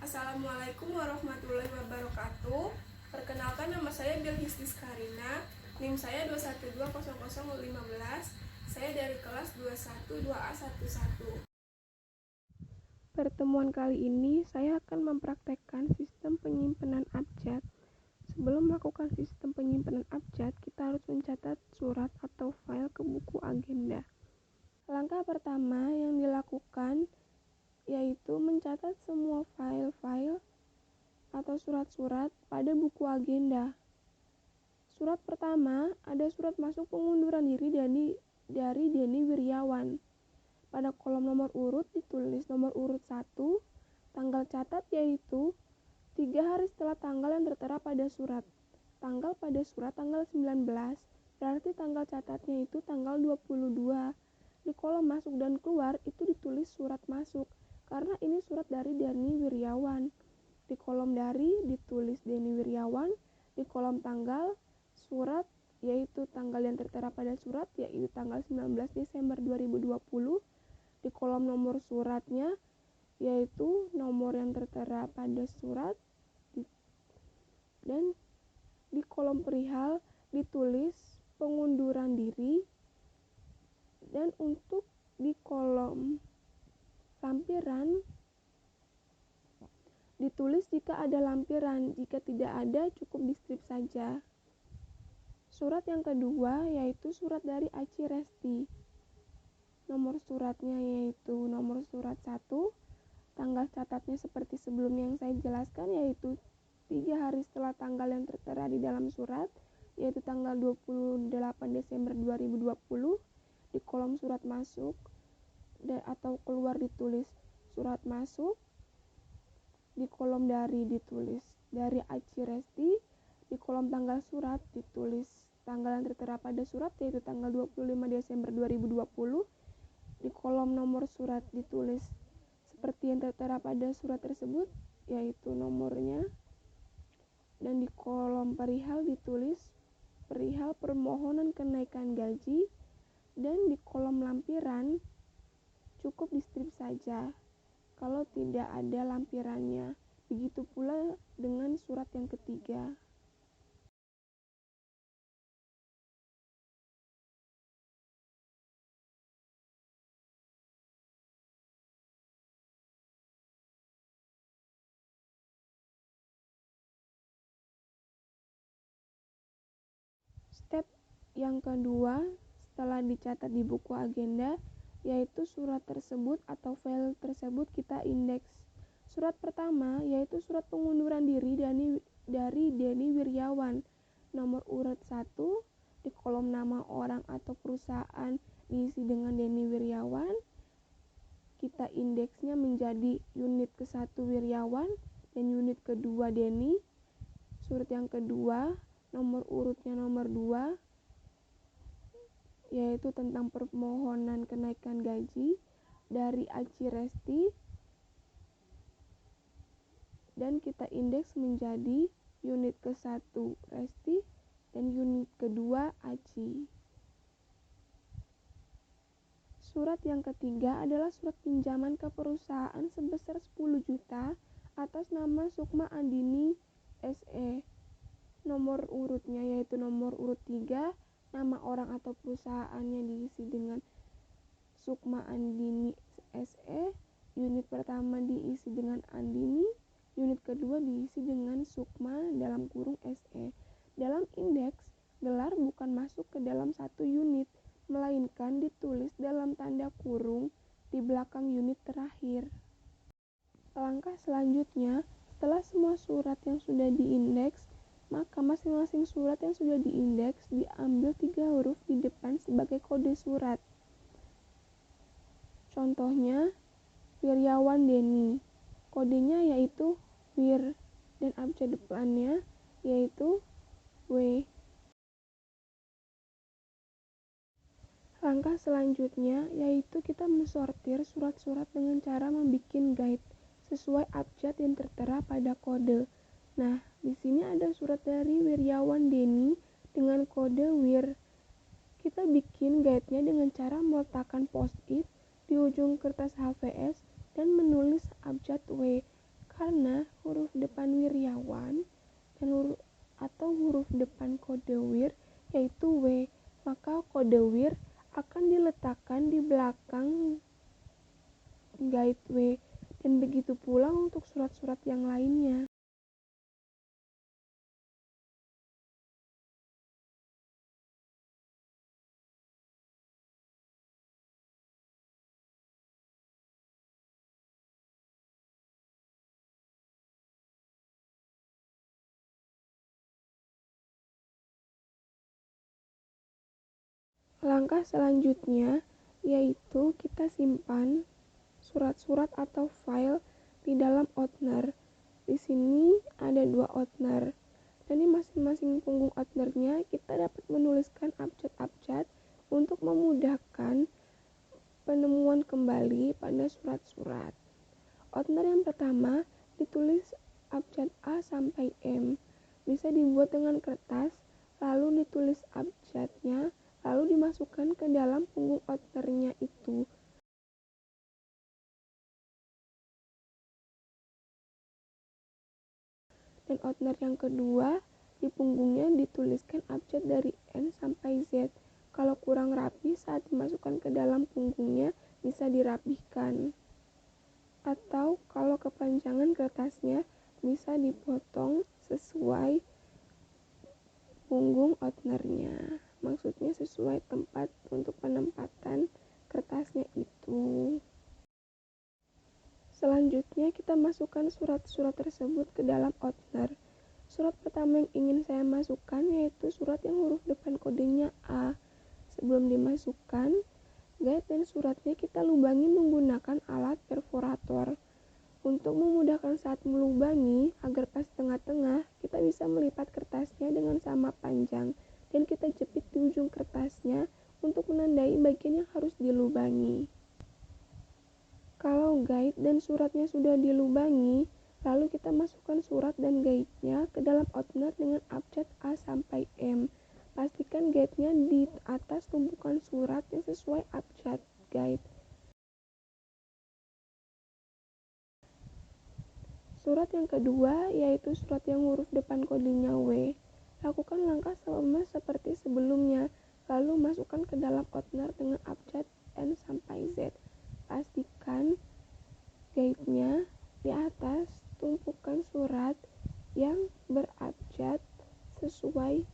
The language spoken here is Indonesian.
Assalamualaikum warahmatullahi wabarakatuh. Perkenalkan, nama saya Bilhistis Karina. NIM saya 2120015. Saya dari kelas 212A11. Pertemuan kali ini saya akan mempraktekkan sistem penyimpanan abjad. Sebelum melakukan sistem penyimpanan abjad, kita harus mencatat surat atau file ke buku agenda. Langkah pertama yang dilakukan yaitu mencatat semua file-file atau surat-surat pada buku agenda. Surat pertama ada surat masuk pengunduran diri dari Denny Wirjawan. Pada kolom nomor urut ditulis nomor urut 1, tanggal catat yaitu 3 hari setelah tanggal yang tertera pada surat. Tanggal pada surat tanggal 19, berarti tanggal catatnya itu tanggal 22. Di kolom masuk dan keluar itu ditulis surat masuk, karena ini surat dari Denny Wirjawan. Di kolom dari ditulis Denny Wirjawan, di kolom tanggal surat yaitu tanggal yang tertera pada surat yaitu tanggal 19 Desember 2020. Di kolom nomor suratnya yaitu nomor yang tertera pada surat, dan di kolom perihal ditulis pengunduran diri, dan untuk di kolom lampiran ditulis jika ada lampiran, jika tidak ada cukup di strip saja. Surat yang kedua yaitu surat dari Aci Resti. Nomor suratnya yaitu nomor surat 1, tanggal catatnya seperti sebelumnya yang saya jelaskan yaitu 3 hari setelah tanggal yang tertera di dalam surat, yaitu tanggal 28 Desember 2020. Di kolom surat masuk atau keluar ditulis surat masuk. Di kolom dari ditulis dari Aci Resti. Di kolom tanggal surat ditulis tanggal yang tertera pada surat yaitu tanggal 25 Desember 2020. Di kolom nomor surat ditulis seperti yang tertera pada surat tersebut yaitu nomornya, dan di kolom perihal ditulis perihal permohonan kenaikan gaji, dan di kolom lampiran cukup di strip saja kalau tidak ada lampirannya. Begitu pula dengan surat yang ketiga. Step yang kedua setelah dicatat di buku agenda yaitu surat tersebut atau file tersebut kita indeks. Surat pertama yaitu surat pengunduran diri dari Denny Wirjawan. Nomor urut 1, di kolom nama orang atau perusahaan diisi dengan Denny Wirjawan. Kita indeksnya menjadi unit ke-1 Wirjawan dan unit kedua Denny. Surat yang kedua nomor urutnya nomor 2 yaitu tentang permohonan kenaikan gaji dari Aci Resti, dan kita indeks menjadi unit ke-1 Resti dan unit kedua Aci. Surat yang ketiga adalah surat pinjaman ke perusahaan sebesar 10 juta atas nama Sukma Andini SE. Nomor urutnya yaitu nomor urut 3, nama orang atau perusahaannya diisi dengan Sukma Andini SE. Unit pertama diisi dengan Andini, unit kedua diisi dengan Sukma dalam kurung SE. Dalam indeks, gelar bukan masuk ke dalam satu unit, melainkan ditulis dalam tanda kurung di belakang unit terakhir. Langkah selanjutnya, setelah semua surat yang sudah diindeks, maka masing-masing surat yang sudah diindeks diambil 3 huruf di depan sebagai kode surat. Contohnya, Wirjawan Denny. Kodenya yaitu Wir, dan abjad depannya yaitu W. Langkah selanjutnya yaitu kita mensortir surat-surat dengan cara membuat guide sesuai abjad yang tertera pada kode. Nah, di sini ada surat dari Wirjawan Denny dengan kode WIR. Kita bikin guide-nya dengan cara meletakkan post-it di ujung kertas HVS dan menulis abjad W, Karena huruf depan Wiryawan dan huruf depan kode wir yaitu W, maka kode wir akan diletakkan di belakang guide W, dan begitu pula untuk surat-surat yang lainnya. Langkah selanjutnya yaitu kita simpan surat-surat atau file di dalam Othner. Di sini ada 2 Othner, dan di masing-masing punggung Othnernya kita dapat menuliskan abjad-abjad untuk memudahkan penemuan kembali pada surat-surat. Othner yang pertama ditulis abjad A sampai M, bisa dibuat dengan kertas, lalu ditulis abjadnya, lalu dimasukkan ke dalam punggung Othner-nya itu. Dan Othner yang kedua, di punggungnya dituliskan abjad dari N sampai Z. Kalau kurang rapi saat dimasukkan ke dalam punggungnya, bisa dirapihkan. Atau kalau kepanjangan kertasnya, bisa dipotong sesuai punggung Othner-nya. Maksudnya sesuai tempat untuk penempatan kertasnya itu. Selanjutnya kita masukkan surat-surat tersebut ke dalam Othner. Surat pertama yang ingin saya masukkan yaitu surat yang huruf depan kodenya A. Sebelum dimasukkan, guide dan suratnya kita lubangi menggunakan alat perforator. Untuk memudahkan saat melubangi, agar pas tengah-tengah, kita bisa melipat kertasnya dengan sama panjang, dan kita jepit di ujung kertasnya untuk menandai bagian yang harus dilubangi. Kalau guide dan suratnya sudah dilubangi, lalu kita masukkan surat dan guide-nya ke dalam Othner dengan abjad A sampai M. Pastikan guide-nya di atas tumpukan surat yang sesuai abjad guide. Surat yang kedua yaitu surat yang huruf depan kodenya W. Lakukan langkah sama seperti sebelumnya, lalu masukkan ke dalam Othner dengan abjad N sampai Z. Pastikan guide-nya di atas tumpukan surat yang berabjad sesuai